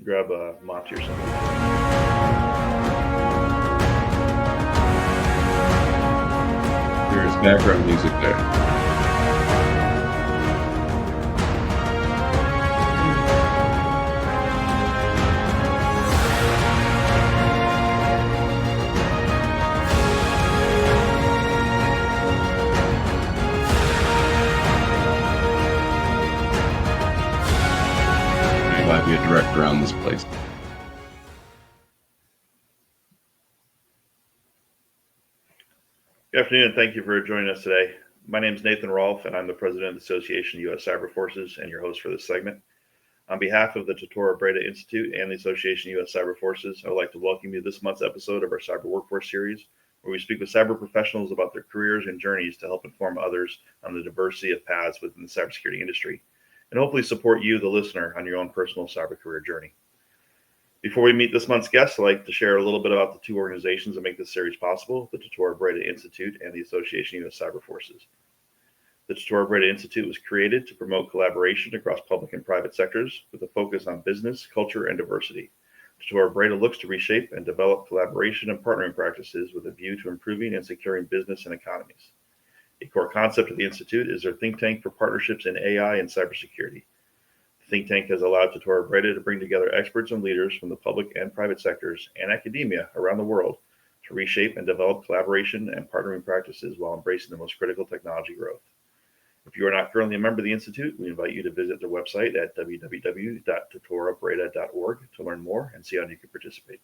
grab a Monty or something. There's background music there. Might be a director around this place. Good afternoon, and thank you for joining us today. My name is Nathan Rolfe, and I'm the president of the Association of U.S. Cyber Forces and your host for this segment. On behalf of the Tortora Brayda Institute and the Association of U.S. Cyber Forces, I would like to welcome you to this month's episode of our Cyber Workforce Series, where we speak with cyber professionals about their careers and journeys to help inform others on the diversity of paths within the cybersecurity industry, and hopefully support you, the listener, on your own personal cyber career journey. Before we meet this month's guests, I'd like to share a little bit about the two organizations that make this series possible, the Tortora Brayda Institute and the Association of U.S. Cyber Forces. The Tortora Brayda Institute was created to promote collaboration across public and private sectors with a focus on business, culture, and diversity. Tortora Brayda looks to reshape and develop collaboration and partnering practices with a view to improving and securing business and economies. A core concept of the Institute is their think tank for partnerships in AI and cybersecurity. The think tank has allowed Tortora Brayda to bring together experts and leaders from the public and private sectors and academia around the world to reshape and develop collaboration and partnering practices while embracing the most critical technology growth. If you are not currently a member of the Institute, we invite you to visit their website at www.tortorabrayda.org to learn more and see how you can participate.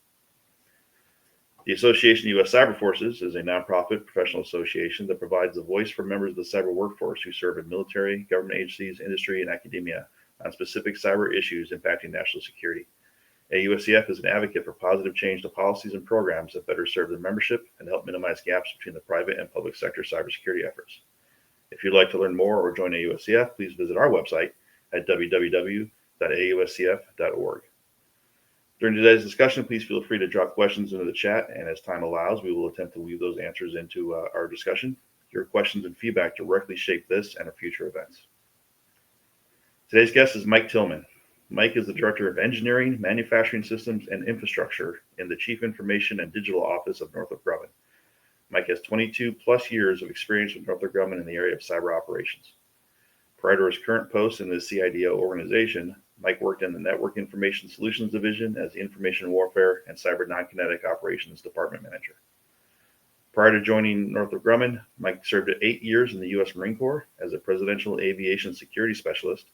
The Association of U.S. Cyber Forces is a nonprofit professional association that provides a voice for members of the cyber workforce who serve in military, government agencies, industry, and academia on specific cyber issues impacting national security. AUSCF is an advocate for positive change to policies and programs that better serve the membership and help minimize gaps between the private and public sector cybersecurity efforts. If you'd like to learn more or join AUSCF, please visit our website at www.auscf.org. During today's discussion, please feel free to drop questions into the chat, and as time allows, we will attempt to weave those answers into our discussion. Your questions and feedback directly shape this and our future events. Today's guest is Mike Tillman. Mike is the Director of Engineering, Manufacturing Systems, and Infrastructure in the Chief Information and Digital Office of Northrop Grumman. Mike has 22 plus years of experience with Northrop Grumman in the area of cyber operations. Prior to his current post in the CIDO organization, Mike worked in the Network Information Solutions Division as the Information Warfare and Cyber Non-Kinetic Operations Department Manager. Prior to joining Northrop Grumman, Mike served 8 years in the U.S. Marine Corps as a Presidential Aviation Security Specialist.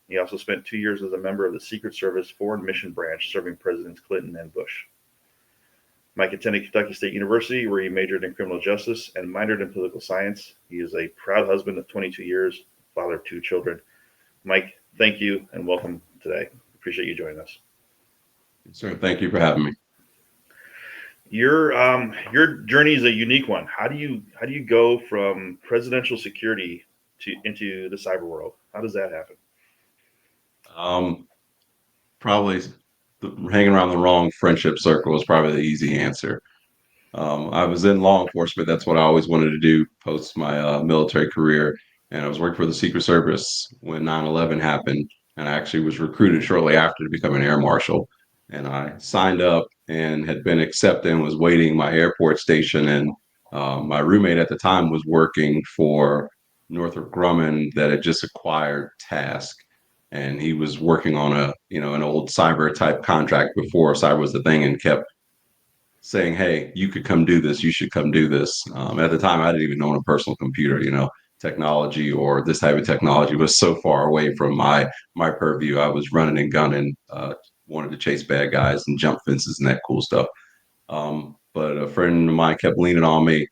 He also spent 2 years as a member of the Secret Service Foreign Mission Branch, serving Presidents Clinton and Bush. Mike attended Kentucky State University, where he majored in criminal justice and minored in political science. He is a proud husband of 22 years, father of 2 children. Mike, thank you and welcome today. Appreciate you joining us. Sir, thank you for having me. Your journey is a unique one. How do you go from presidential security into the cyber world? How does that happen? Probably hanging around the wrong friendship circle is probably the easy answer. I was in law enforcement. That's what I always wanted to do post my military career. And I was working for the Secret Service when 9/11 happened. And I actually was recruited shortly after to become an air marshal. And I signed up and had been accepted and was waiting my airport station. And my roommate at the time was working for Northrop Grumman that had just acquired Task. And he was working on an old cyber type contract before cyber was the thing, and kept saying, "Hey, you could come do this. You should come do this." At the time, I didn't even own a personal computer. Technology or this type of technology was so far away from my purview. I was running and gunning, wanted to chase bad guys and jump fences and that cool stuff. But a friend of mine kept leaning on me,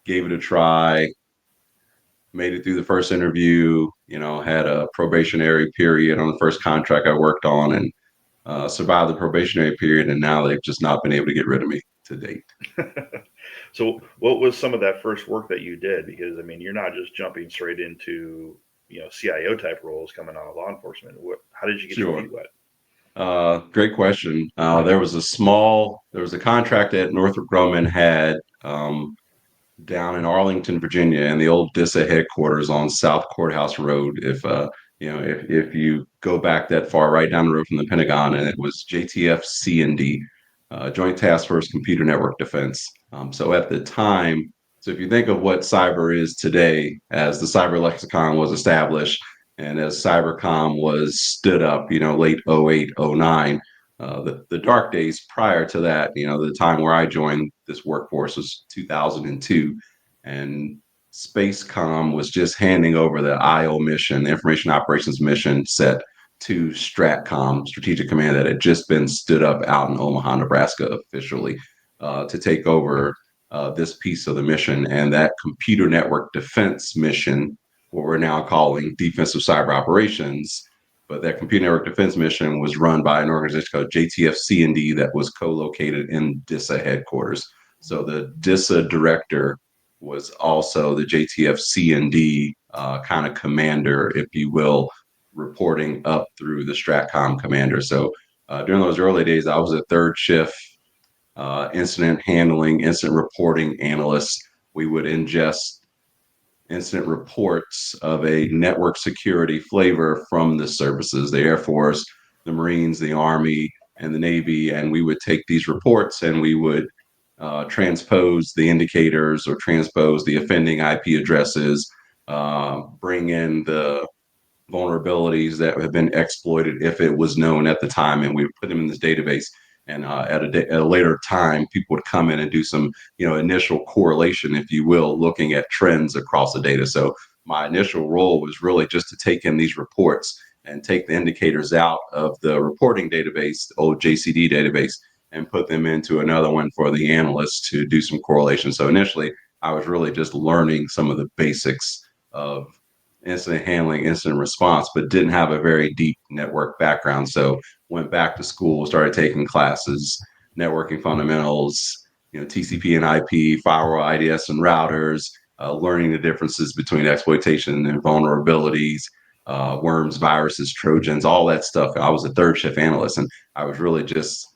gave it a try, made it through the first interview, had a probationary period on the first contract I worked on, and survived the probationary period. And now they've just not been able to get rid of me to date. So what was some of that first work that you did? Because, you're not just jumping straight into, CIO type roles coming out of law enforcement. How did you get your feet wet? Great question. There was a contract that Northrop Grumman had down in Arlington, Virginia, in the old DISA headquarters on South Courthouse Road. If if you go back that far, right down the road from the Pentagon, and it was JTF C&D, Joint Task Force Computer Network Defense. So at the time, so if you think of what cyber is today, as the cyber lexicon was established and as cybercom was stood up, late 08, 09, the dark days prior to that, the time where I joined this workforce was 2002, and Spacecom was just handing over the IO mission, the Information Operations Mission set, to Stratcom, Strategic Command, that had just been stood up out in Omaha, Nebraska, officially to take over this piece of the mission. And that computer network defense mission, what we're now calling defensive cyber operations, but that computer network defense mission was run by an organization called JTF C&D that was co-located in DISA headquarters. So the DISA director was also the JTF C&D kind of commander, if you will, reporting up through the Stratcom commander. So during those early days, I was a third shift incident handling, incident reporting analyst. We would ingest incident reports of a network security flavor from the services, the Air Force, the Marines, the Army, and the Navy. And we would take these reports and we would transpose the indicators or transpose the offending IP addresses, bring in the vulnerabilities that have been exploited if it was known at the time, and we would put them in this database. And at a later time, people would come in and do some, initial correlation, if you will, looking at trends across the data. So my initial role was really just to take in these reports and take the indicators out of the reporting database, the old JCD database, and put them into another one for the analysts to do some correlation. So initially, I was really just learning some of the basics of incident handling, incident response, but didn't have a very deep network background. So went back to school, started taking classes, networking fundamentals, TCP and IP, firewall, IDS, and routers, learning the differences between exploitation and vulnerabilities, worms, viruses, Trojans, all that stuff. I was a third shift analyst, and I was really just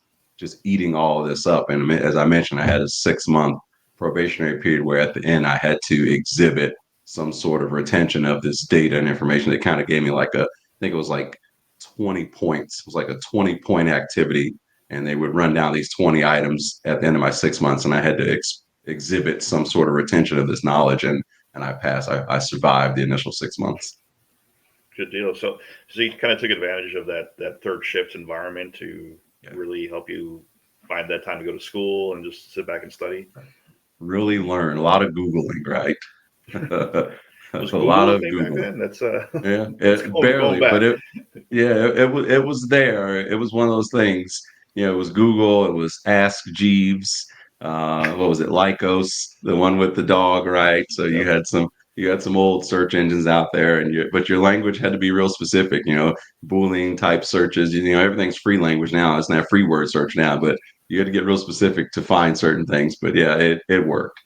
eating all of this up. And as I mentioned, I had a 6-month probationary period where at the end I had to exhibit some sort of retention of this data and information. That kind of gave me I think it was like 20 points. It was like a 20-point activity. And they would run down these 20 items at the end of my 6 months. And I had to exhibit some sort of retention of this knowledge. And I passed. I survived the initial 6 months. Good deal. So you kind of took advantage of that third shift environment to really help you find that time to go to school and just sit back and study. Really learn a lot of Googling, right? Was a lot of Google Google. back then? That's Barely, but it was there. It was one of those things. It was Google. It was Ask Jeeves. What was it? Lycos, the one with the dog, right? So you had some old search engines out there, but your language had to be real specific. Boolean type searches. Everything's free language now. It's not free word search now, but you had to get real specific to find certain things. But yeah, it worked.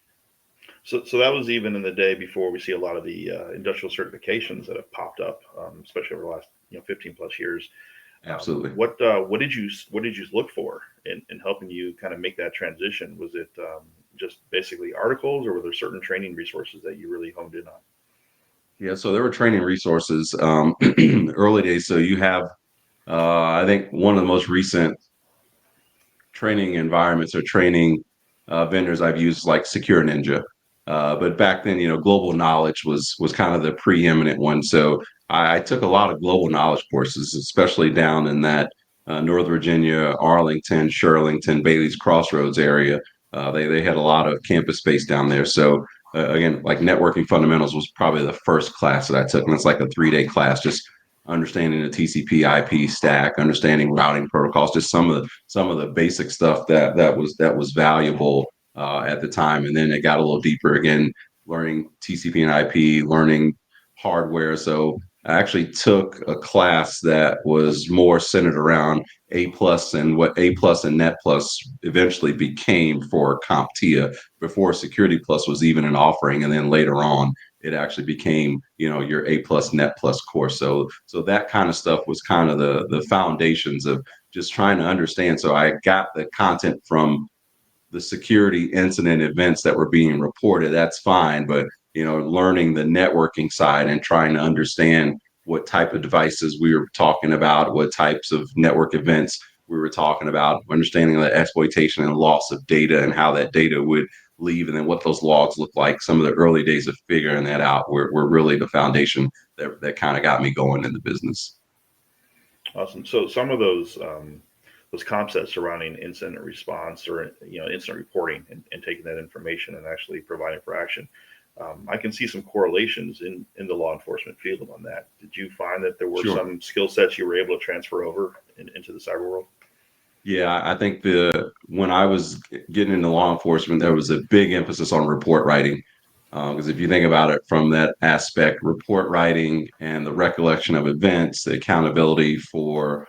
So that was even in the day before we see a lot of the industrial certifications that have popped up, especially over the last 15 plus years. Absolutely. What did you look for in helping you kind of make that transition? Was it just basically articles, or were there certain training resources that you really honed in on? Yeah, so there were training resources early days. So you have, I think, one of the most recent training environments or training vendors I've used, like Secure Ninja. But back then, global knowledge was kind of the preeminent one. So I took a lot of global knowledge courses, especially down in that North Virginia, Arlington, Shirlington, Bailey's Crossroads area. They had a lot of campus space down there. So again, like networking fundamentals was probably the first class that I took, and it's like a 3-day class, just understanding the TCP IP stack, understanding routing protocols, just some of the basic stuff that was valuable at the time. And then it got a little deeper again, learning TCP and IP, learning hardware. So I actually took a class that was more centered around A+ and what A+ and Net+ eventually became for CompTIA, before Security Plus was even an offering. And then later on, it actually became, your A+ Net+ course. So that kind of stuff was kind of the foundations of just trying to understand. So I got the content from the security incident events that were being reported. That's fine, but learning the networking side and trying to understand what type of devices we were talking about, what types of network events we were talking about, understanding the exploitation and loss of data and how that data would leave, and then what those logs look like. Some of the early days of figuring that out were really the foundation that kind of got me going in the business. Awesome. So some of those concepts surrounding incident response or incident reporting and taking that information and actually providing for action, I can see some correlations in the law enforcement field on that. Did you find that there were Sure. some skill sets you were able to transfer over into the cyber world? Yeah, I think when I was getting into law enforcement, there was a big emphasis on report writing. Because if you think about it from that aspect, report writing and the recollection of events, the accountability for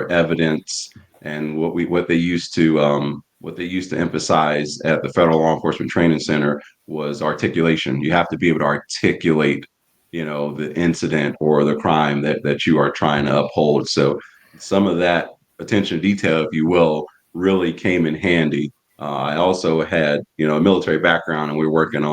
evidence, and what they used to emphasize at the Federal Law Enforcement Training Center was articulation. You have to be able to articulate, the incident or the crime that you are trying to uphold. So some of that attention to detail, if you will, really came in handy. I also had, a military background, and we were working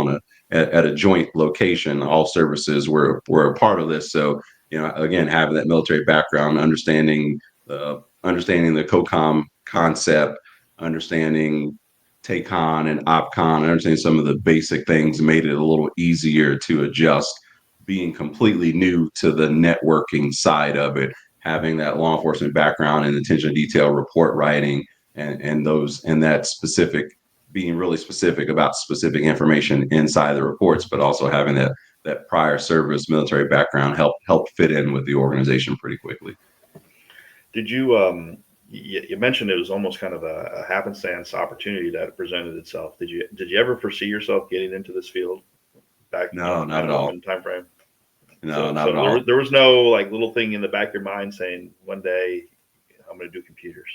at a joint location. All services were a part of this. So, again, having that military background, understanding the COCOM concept, understanding TACON and OPCON, understanding some of the basic things made it a little easier to adjust. Being completely new to the networking side of it, having that law enforcement background and attention to detail, report writing, and that specific, being really specific about specific information inside the reports, but also having that prior service military background help fit in with the organization pretty quickly. Did you mentioned it was almost kind of a happenstance opportunity that presented itself. Did you ever foresee yourself getting into this field back? No, not at all. Time frame. No, not at all. There was no like little thing in the back of your mind saying one day I'm going to do computers.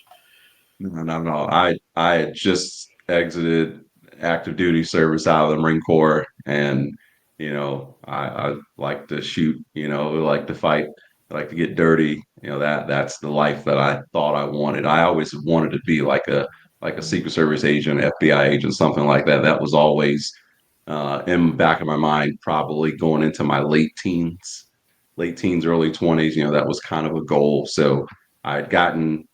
No, not at all. I had just exited active duty service out of the Marine Corps, and I like to shoot. I like to fight. I like to get dirty. That's the life that I thought I wanted. I always wanted to be like a Secret Service agent, FBI agent, something like that. That was always in the back of my mind, probably going into my late teens, early 20s. That was kind of a goal. So I had gotten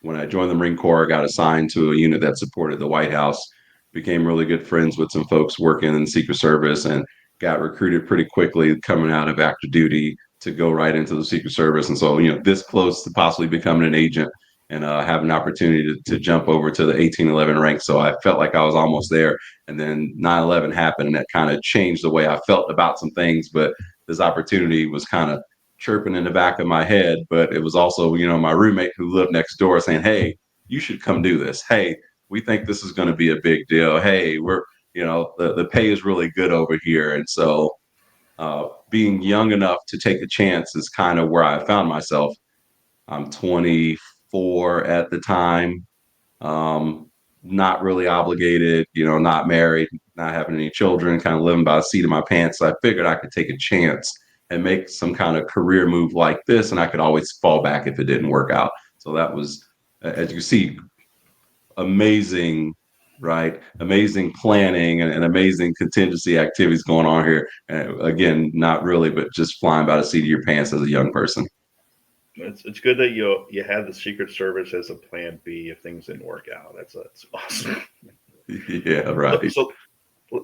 when I joined the Marine Corps, I got assigned to a unit that supported the White House, became really good friends with some folks working in the Secret Service, and got recruited pretty quickly coming out of active duty to go right into the Secret Service. And so, this close to possibly becoming an agent and have an opportunity to jump over to the 1811 rank. So I felt like I was almost there. And then 9/11 happened, and that kind of changed the way I felt about some things. But this opportunity was kind of chirping in the back of my head, but it was also, my roommate who lived next door saying, "Hey, you should come do this. Hey, we think this is going to be a big deal. Hey, the pay is really good over here." And so being young enough to take a chance is kind of where I found myself. I'm 24 at the time, not really obligated, not married, not having any children, kind of living by the seat of my pants. So I figured I could take a chance and make some kind of career move like this, and I could always fall back if it didn't work out. So that was, as you see, amazing, right? Amazing planning and amazing contingency activities going on here. And again, not really, but just flying by the seat of your pants as a young person. It's good that you had the Secret Service as a plan B if things didn't work out. That's awesome. Yeah, right. So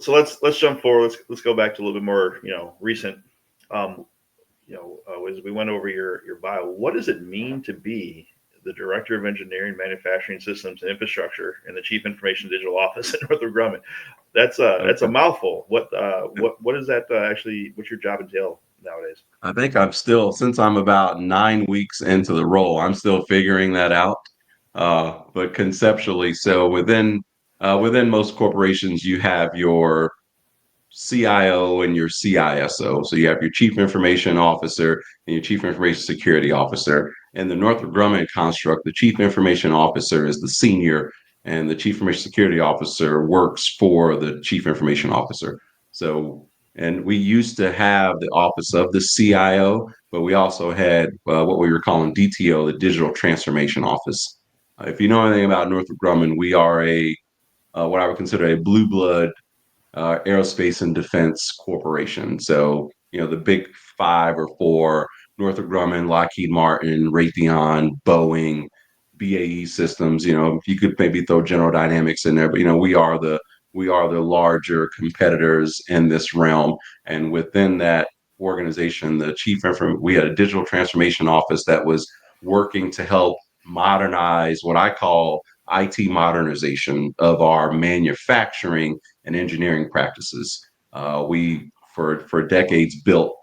let's jump forward. Let's go back to a little bit more recent. As we went over your bio, what does it mean to be the Director of Engineering, Manufacturing Systems and Infrastructure in the Chief Information Digital Office at Northrop Grumman? That's a mouthful. What is that actually? What's your job entail nowadays? I think since I'm about 9 weeks into the role, I'm still figuring that out. But conceptually, so within most corporations, you have your CIO and your CISO. So you have your Chief Information Officer and your Chief Information Security Officer. In the Northrop Grumman construct, the Chief Information Officer is the senior, and the Chief Information Security Officer works for the Chief Information Officer. So, and we used to have the office of the CIO, but we also had what we were calling DTO, the Digital Transformation Office. If you know anything about Northrop Grumman, we are what I would consider a blue blood aerospace and defense corporation. So the big 5 or 4: Northrop Grumman, Lockheed Martin, Raytheon, Boeing, BAE Systems. You could maybe throw General Dynamics in there, but we are the larger competitors in this realm. And within that organization, we had a digital transformation office that was working to help modernize what I call IT modernization of our manufacturing and engineering practices. We, for decades, built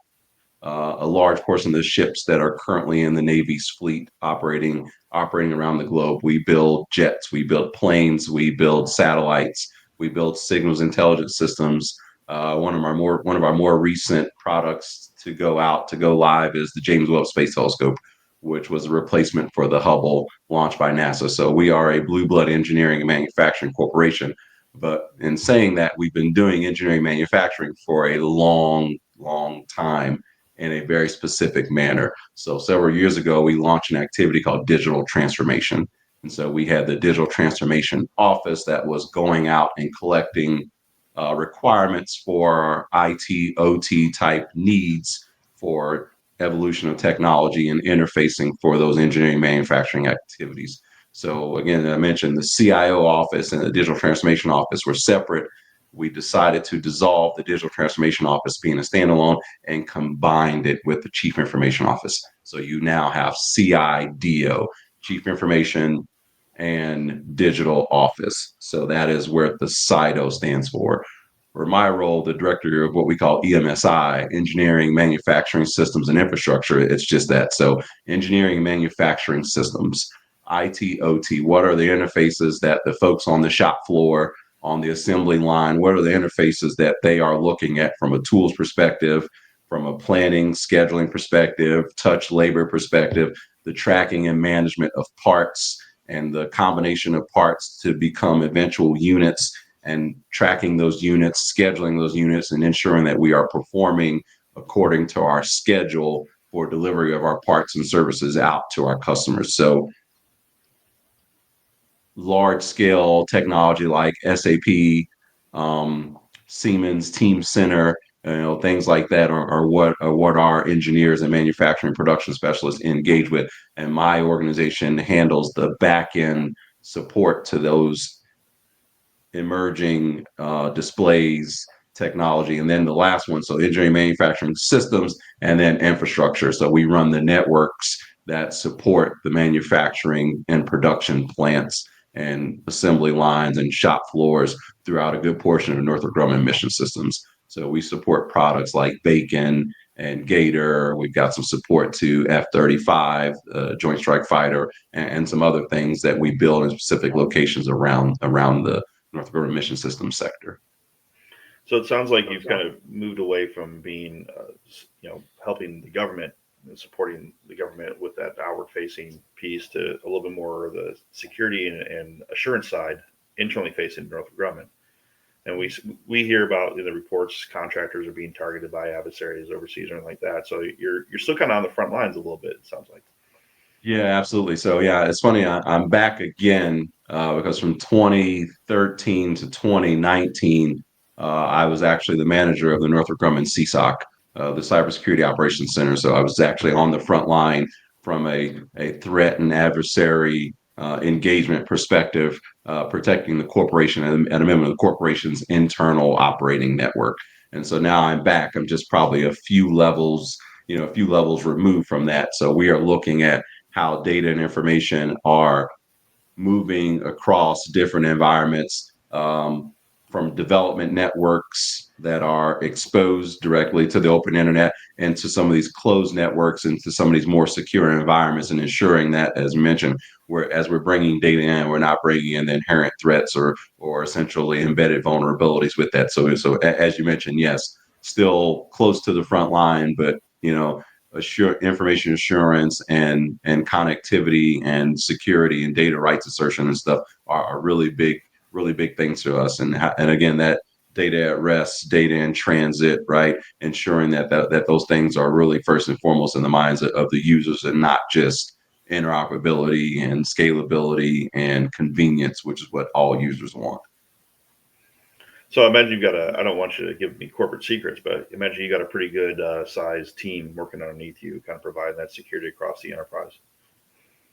a large portion of the ships that are currently in the Navy's fleet operating around the globe. We build jets, we build planes, we build satellites, we build signals intelligence systems. One of our more recent products to go live is the James Webb Space Telescope, which was a replacement for the Hubble launched by NASA. So we are a blue blood engineering and manufacturing corporation. But in saying that, we've been doing engineering manufacturing for a long, long time in a very specific manner. So several years ago, we launched an activity called digital transformation. And so we had the digital transformation office that was going out and collecting requirements for IT, OT type needs for evolution of technology and interfacing for those engineering manufacturing activities. So again, I mentioned the CIO office and the digital transformation office were separate. We decided to dissolve the digital transformation office being a standalone and combined it with the chief information office. So you now have CIDO, chief information and digital office. So that is where the CIDO stands for. For my role, the director of what we call EMSI, engineering, manufacturing systems and infrastructure, it's just that. So engineering, manufacturing systems, IT, OT, what are the interfaces that the folks on the shop floor, on the assembly line, what are the interfaces that they are looking at from a tools perspective, from a planning, scheduling perspective, touch labor perspective, the tracking and management of parts and the combination of parts to become eventual units, and tracking those units, scheduling those units, and ensuring that we are performing according to our schedule for delivery of our parts and services out to our customers. So large scale technology like SAP, Siemens, Team Center, things like that are what our engineers and manufacturing production specialists engage with. And my organization handles the back end support to those emerging displays, technology. And then the last one, so engineering manufacturing systems, and then infrastructure. So we run the networks that support the manufacturing and production plants and assembly lines and shop floors throughout a good portion of Northrop Grumman mission systems. So we support products like Bacon and Gator. We've got some support to F-35, Joint Strike Fighter, and some other things that we build in specific locations around the Northrop Grumman mission systems sector. So it sounds like you've kind of moved away from being, helping the government, supporting the government with that outward-facing piece to a little bit more of the security and assurance side, internally facing Northrop Grumman. And we hear about in the reports contractors are being targeted by adversaries overseas or anything like that. So you're still kind of on the front lines a little bit, it sounds like. Yeah, absolutely. So yeah, it's funny. I'm back again because from 2013 to 2019, I was actually the manager of the Northrop Grumman CSOC, the Cybersecurity Operations Center. So I was actually on the front line from a threat and adversary engagement perspective, protecting the corporation at a minimum, the corporation's internal operating network. And so now I'm back. I'm just probably a few levels removed from that. So we are looking at how data and information are moving across different environments, from development networks that are exposed directly to the open internet into some of these closed networks, into some of these more secure environments, and ensuring that, as mentioned, as we're bringing data in, we're not bringing in the inherent threats or essentially embedded vulnerabilities with that. So as you mentioned, yes, still close to the front line, but information assurance and connectivity and security and data rights assertion and stuff are really big things to us. And again, that data at rest, data in transit, right? Ensuring that those things are really first and foremost in the minds of the users, and not just interoperability and scalability and convenience, which is what all users want. So I imagine you've got I don't want you to give me corporate secrets, but imagine you got a pretty good sized team working underneath you, kind of providing that security across the enterprise.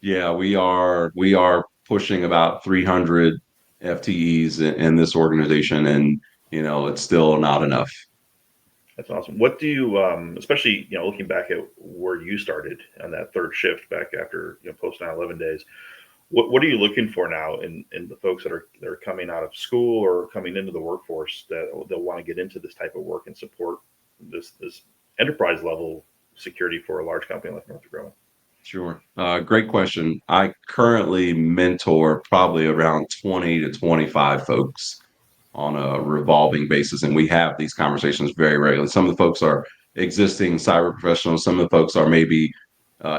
Yeah, we are pushing about 300 FTEs in this organization, and it's still not enough. That's awesome. What do you, especially looking back at where you started on that third shift back after post 9/11 days, what are you looking for now in the folks that are coming out of school or coming into the workforce that they'll want to get into this type of work and support this enterprise level security for a large company like Northrop Grumman? Sure. Great question. I currently mentor probably around 20 to 25 folks on a revolving basis, and we have these conversations very regularly. Some of the folks are existing cyber professionals. Some of the folks are maybe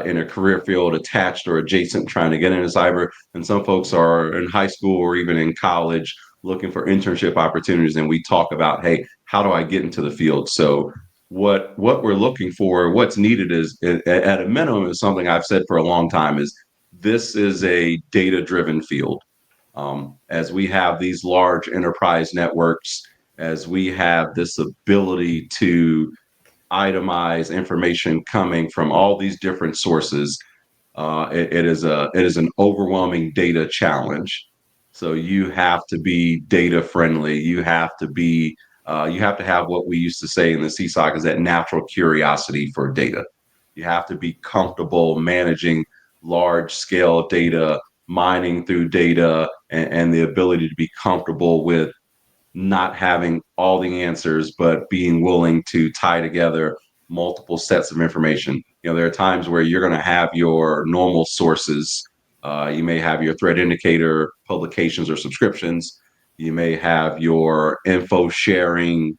in a career field attached or adjacent trying to get into cyber, and some folks are in high school or even in college looking for internship opportunities. And we talk about, hey, how do I get into the field? So what we're looking for, what's needed is at a minimum is something I've said for a long time is this is a data driven field. As we have these large enterprise networks, as we have this ability to itemize information coming from all these different sources, it is an overwhelming data challenge. So you have to be data friendly. You have to have what we used to say in the CSOC is that natural curiosity for data. You have to be comfortable managing large scale data, mining through data, and the ability to be comfortable with not having all the answers, but being willing to tie together multiple sets of information. There are times where you're going to have your normal sources. You may have your threat indicator publications or subscriptions. You may have your info sharing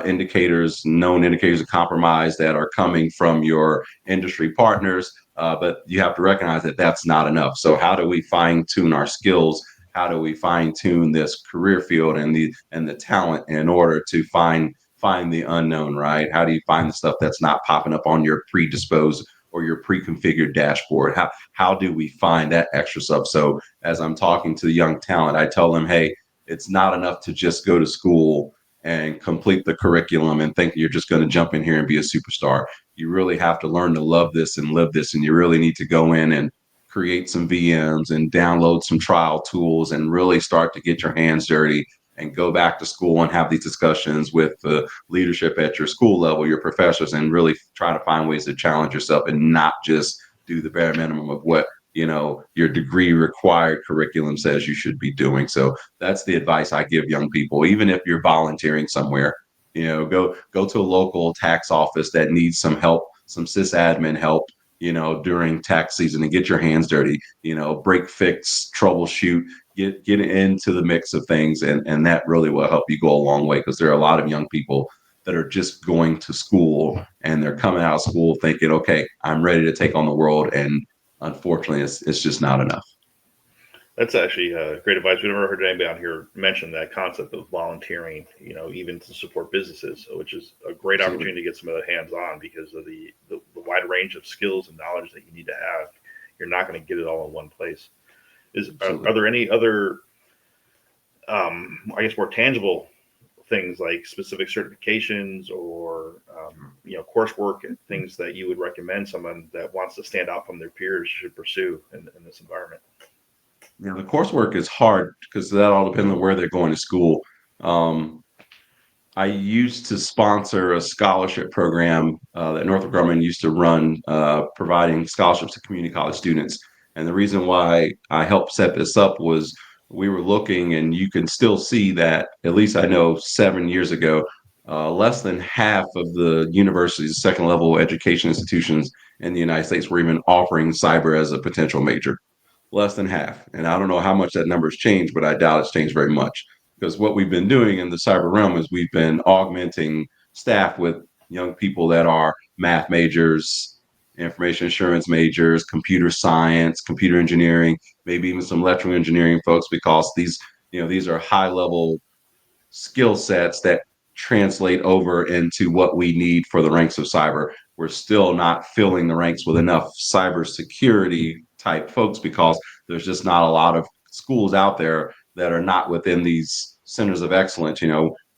indicators, known indicators of compromise that are coming from your industry partners. But you have to recognize that that's not enough. So how do we fine tune our skills? How do we fine tune this career field and the talent in order to find the unknown, right? How do you find the stuff that's not popping up on your predisposed or your pre-configured dashboard? How do we find that extra stuff? So as I'm talking to the young talent, I tell them, hey, it's not enough to just go to school and complete the curriculum and think you're just going to jump in here and be a superstar. You really have to learn to love this and live this, and you really need to go in and create some VMs and download some trial tools and really start to get your hands dirty and go back to school and have these discussions with the leadership at your school level, your professors, and really try to find ways to challenge yourself and not just do the bare minimum of what your degree required curriculum says you should be doing. So that's the advice I give young people. Even if you're volunteering somewhere, go to a local tax office that needs some help, some sysadmin help, during tax season, and get your hands dirty, break, fix, troubleshoot, get into the mix of things. And that really will help you go a long way, because there are a lot of young people that are just going to school and they're coming out of school thinking, okay, I'm ready to take on the world. And unfortunately, it's just not enough. That's actually great advice. We've never heard anybody on here mention that concept of volunteering, even to support businesses, which is a great Absolutely. opportunity to get some of the hands on because of the wide range of skills and knowledge that you need to have. You're not going to get it all in one place. Are there any other, I guess, more tangible things like specific certifications or, coursework and things that you would recommend someone that wants to stand out from their peers should pursue in this environment? The coursework is hard because that all depends on where they're going to school. I used to sponsor a scholarship program that Northrop Grumman used to run, providing scholarships to community college students. And the reason why I helped set this up was we were looking, and you can still see that, at least I know 7 years ago, less than half of the universities, second level education institutions in the United States were even offering cyber as a potential major. Less than half. And I don't know how much that number's changed, but I doubt it's changed very much, because what we've been doing in the cyber realm is we've been augmenting staff with young people that are math majors, information assurance majors, computer science, computer engineering, maybe even some electrical engineering folks, because these are high level skill sets that translate over into what we need for the ranks of cyber. We're still not filling the ranks with enough cybersecurity type folks, because there's just not a lot of schools out there that are not within these centers of excellence.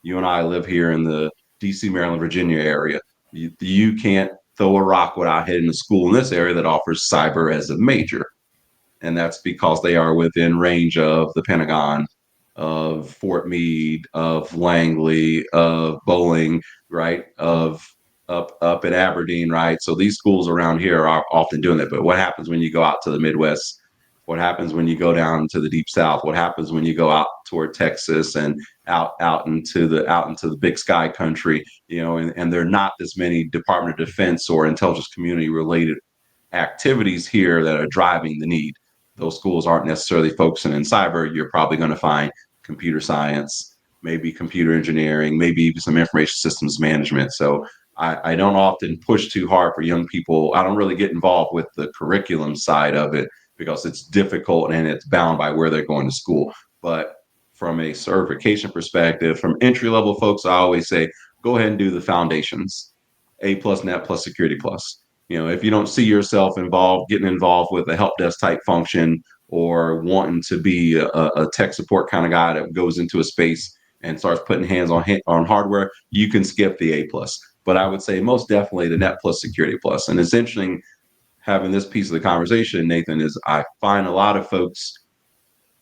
You and I live here in the DC, Maryland, Virginia area. You can't throw a rock without hitting a school in this area that offers cyber as a major. And that's because they are within range of the Pentagon, of Fort Meade, of Langley, of Bowling, right? Of up at Aberdeen, right? So these schools around here are often doing that. But what happens when you go out to the Midwest? What happens when you go down to the Deep South? What happens when you go out toward Texas and out into the Big Sky country? And there are not this many Department of Defense or intelligence community related activities here that are driving the need. Those schools aren't necessarily focusing in cyber. You're probably going to find computer science, maybe computer engineering, maybe even some information systems management. So I don't often push too hard for young people. I don't really get involved with the curriculum side of it because it's difficult and it's bound by where they're going to school. But from a certification perspective, from entry level folks, I always say, go ahead and do the foundations, A plus, Net plus, Security plus. If you don't see yourself getting involved with a help desk type function or wanting to be a tech support kind of guy that goes into a space and starts putting hands on hardware, you can skip the A plus. But I would say most definitely the Net plus, Security plus. And it's interesting having this piece of the conversation, Nathan, is I find a lot of folks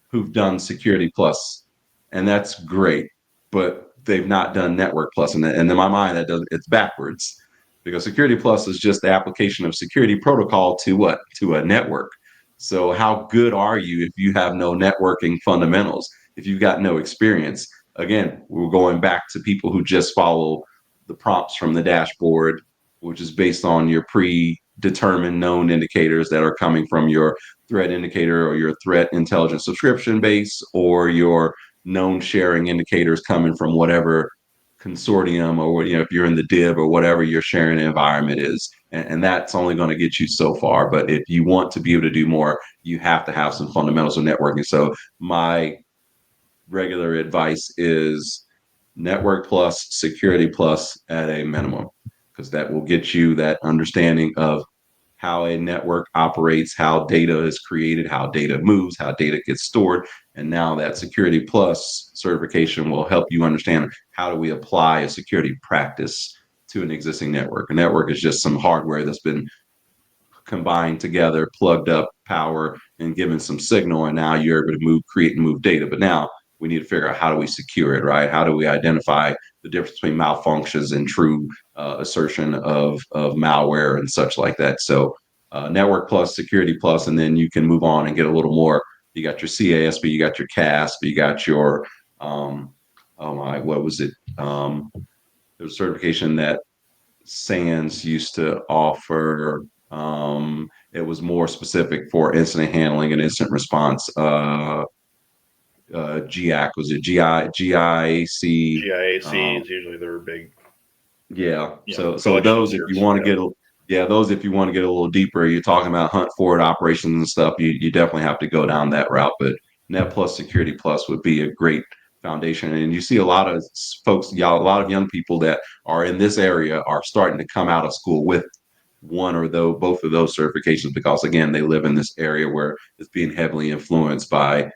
who've done Security plus, and that's great, but they've not done Network plus. And in my mind, it's backwards, because Security plus is just the application of security protocol to what? To a network. So how good are you if you have no networking fundamentals, if you've got no experience? Again, we're going back to people who just follow the prompts from the dashboard, which is based on your predetermined known indicators that are coming from your threat indicator or your threat intelligence subscription base, or your known sharing indicators coming from whatever consortium, or if you're in the DIB or whatever your sharing environment is. And that's only going to get you so far. But if you want to be able to do more, you have to have some fundamentals of networking. So my regular advice is Network plus, Security plus at a minimum, because that will get you that understanding of how a network operates, how data is created, how data moves, how data gets stored. And now that Security Plus certification will help you understand, how do we apply a security practice to an existing network. A network is just some hardware that's been combined together, plugged up power, and given some signal, and now you're able to create and move data. But now we need to figure out, how do we secure it, right? How do we identify the difference between malfunctions and true assertion of malware and such like that? So Network plus, Security plus, and then you can move on and get a little more. You got your CASB, you got your CASP, you got your what was it? There was a certification that SANS used to offer. It was more specific for incident handling and incident response. GIAC, was it GIAC? GIAC is usually their big. Yeah. So those, if you want to get, those, if you want to get a little deeper, you're talking about hunt forward operations and stuff. You definitely have to go down that route. But Net plus, Security plus would be a great foundation. And you see a lot of folks, a lot of young people that are in this area are starting to come out of school with one or both of those certifications, because again, they live in this area where it's being heavily influenced by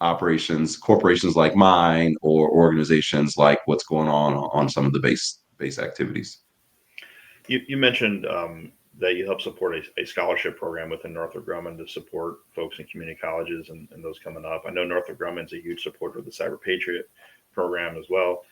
corporations like mine, or organizations like what's going on some of the base activities. You mentioned that you help support a scholarship program within Northrop Grumman to support folks in community colleges and those coming up. I know Northrop Grumman's a huge supporter of the Cyber Patriot program as well.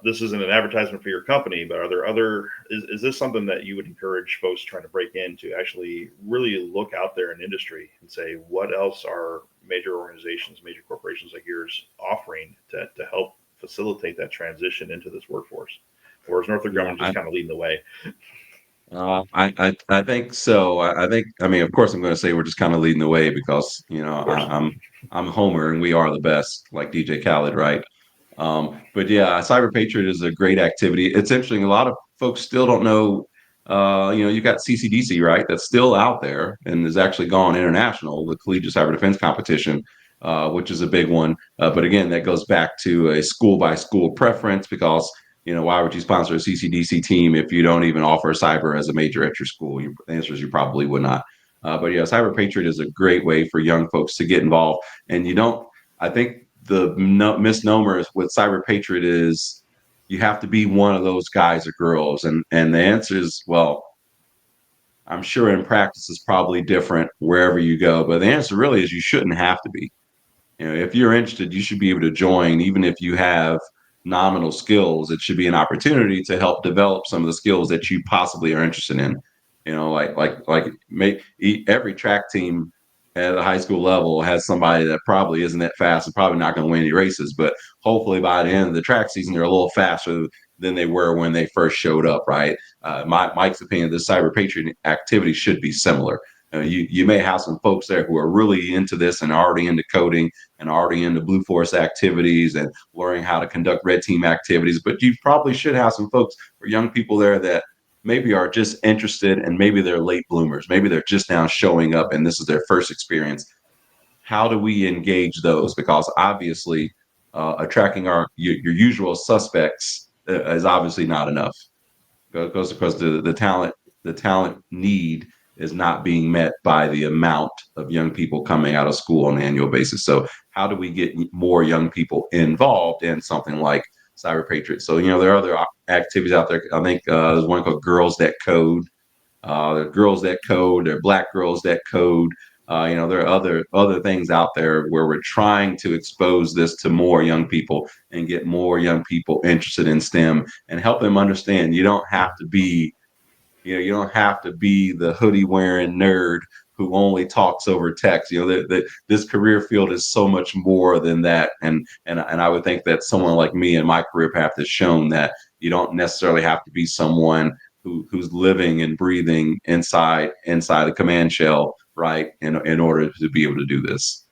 This isn't an advertisement for your company, but are there is this something that you would encourage folks trying to break in to actually really look out there in industry and say, what else are major organizations, major corporations like yours offering to help facilitate that transition into this workforce? Or is Northrop Grumman just kind of leading the way? I think so. I mean, of course, I'm going to say we're just kind of leading the way, because I'm Homer and we are the best, like DJ Khaled, right? But yeah, Cyber Patriot is a great activity. It's interesting. A lot of folks still don't know. You got CCDC, right? That's still out there and has actually gone international, the Collegiate Cyber Defense Competition, which is a big one. But again, that goes back to a school by school preference, because why would you sponsor a CCDC team if you don't even offer cyber as a major at your school? The answer is you probably would not. But yeah, Cyber Patriot is a great way for young folks to get involved. And I think misnomer with Cyber Patriot is you have to be one of those guys or girls, and the answer is, well, I'm sure in practice it's probably different wherever you go, but the answer really is you shouldn't have to be. If you're interested, you should be able to join, even if you have nominal skills. It should be an opportunity to help develop some of the skills that you possibly are interested in. Every track team at the high school level has somebody that probably isn't that fast and probably not going to win any races, but hopefully by the end of the track season, they're a little faster than they were when they first showed up, right? Mike's opinion, the Cyber Patriot activity should be similar. You may have some folks there who are really into this and already into coding and already into Blue Force activities and learning how to conduct red team activities. But you probably should have some folks or young people there that maybe are just interested, and maybe they're late bloomers. Maybe they're just now showing up and this is their first experience. How do we engage those? Because obviously attracting your usual suspects is obviously not enough, because the talent need is not being met by the amount of young people coming out of school on an annual basis. So how do we get more young people involved in something like Cyber Patriot? So there are other activities out there. I think there's one called Girls That Code. There are Girls That Code. There are Black Girls That Code. There are other things out there where we're trying to expose this to more young people and get more young people interested in STEM and help them understand you don't have to be the hoodie wearing nerd who only talks over text. This career field is so much more than that. And I would think that someone like me in my career path has shown that you don't necessarily have to be someone who's living and breathing inside the command shell, right? In order to be able to do this.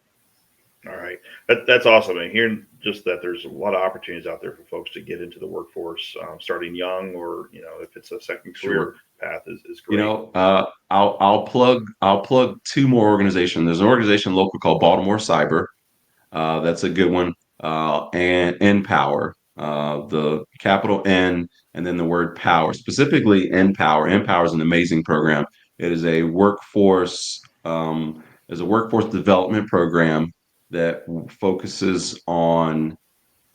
All right. That's awesome. And hearing just that there's a lot of opportunities out there for folks to get into the workforce, starting young, or, if it's a second career path is great. I'll plug two more organizations. There's an organization local called Baltimore Cyber. That's a good one. And NPower, the capital N and then the word power, specifically NPower. NPower is an amazing program. It is a workforce development program that focuses on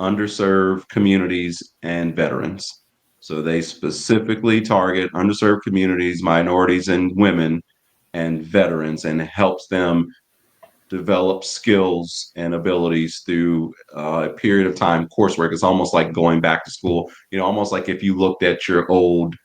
underserved communities and veterans. So they specifically target underserved communities, minorities, and women and veterans, and helps them develop skills and abilities through a period of time coursework. It's almost like going back to school, almost like if you looked at your old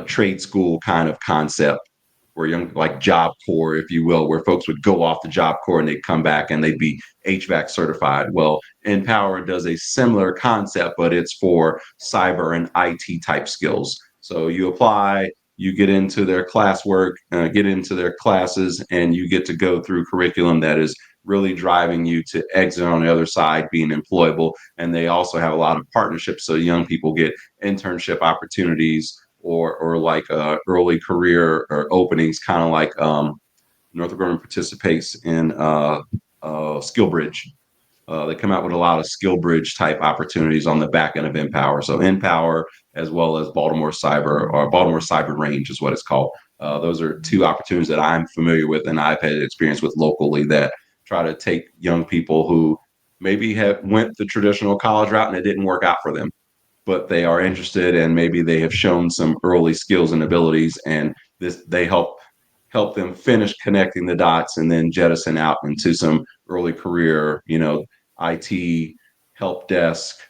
trade school kind of concept, where like Job Corps, if you will, where folks would go off the Job Corps and they'd come back and they'd be HVAC certified. Well, NPower does a similar concept, but it's for cyber and IT type skills. So you apply, you get into their classwork, get into their classes, and you get to go through curriculum that is really driving you to exit on the other side being employable. And they also have a lot of partnerships, so young people get internship opportunities or like early career or openings, kind of like Northrop Grumman participates in Skill Bridge. They come out with a lot of Skill Bridge type opportunities on the back end of NPower. So NPower, as well as Baltimore Cyber, or Baltimore Cyber Range is what it's called. Those are two opportunities that I'm familiar with and I've had experience with locally that try to take young people who maybe have went the traditional college route and it didn't work out for them, but they are interested and maybe they have shown some early skills and abilities, and they help them finish connecting the dots and then jettison out into some early career, IT, help desk,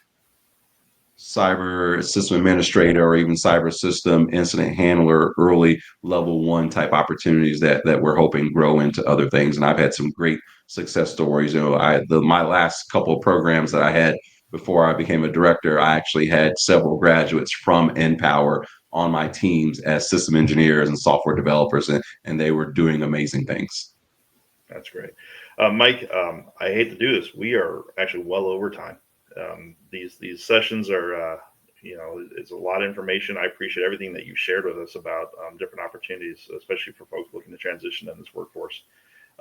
cyber system administrator, or even cyber system incident handler, early level one type opportunities that we're hoping grow into other things. And I've had some great success stories. My last couple of programs that I had before I became a director, I actually had several graduates from NPower on my teams as system engineers and software developers, and they were doing amazing things. That's great. Mike, I hate to do this. We are actually well over time. These sessions are, it's a lot of information. I appreciate everything that you shared with us about different opportunities, especially for folks looking to transition in this workforce.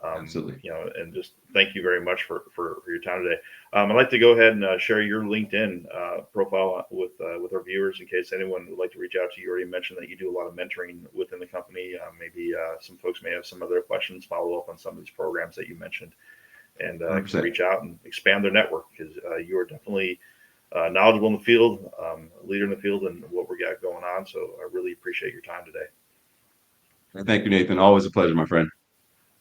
Absolutely. And just thank you very much for your time today. I'd like to go ahead and share your LinkedIn profile with our viewers in case anyone would like to reach out to you. You already mentioned that you do a lot of mentoring within the company. Maybe some folks may have some other questions, follow up on some of these programs that you mentioned. and 100%. reach out and expand their network, because you are definitely knowledgeable in the field, a leader in the field, and what we got going on. So I really appreciate your time today. Thank you, Nathan. Always a pleasure, my friend.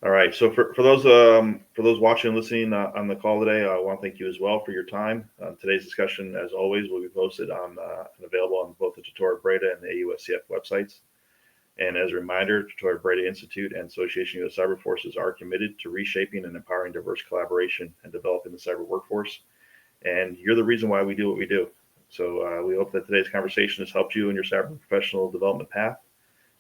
All right. So for those watching and listening on the call today, I want to thank you as well for your time. Today's discussion, as always, will be posted on and available on both the Tortora Brayda and the AUSCF websites. And as a reminder, Tortora Brayda Institute and Association of U.S. Cyber Forces are committed to reshaping and empowering diverse collaboration and developing the cyber workforce. And you're the reason why we do what we do. So we hope that today's conversation has helped you in your cyber professional development path.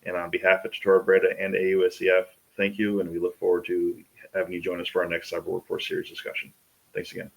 And on behalf of Tortora Brayda and AUSCF, thank you, and we look forward to having you join us for our next Cyber Workforce Series discussion. Thanks again.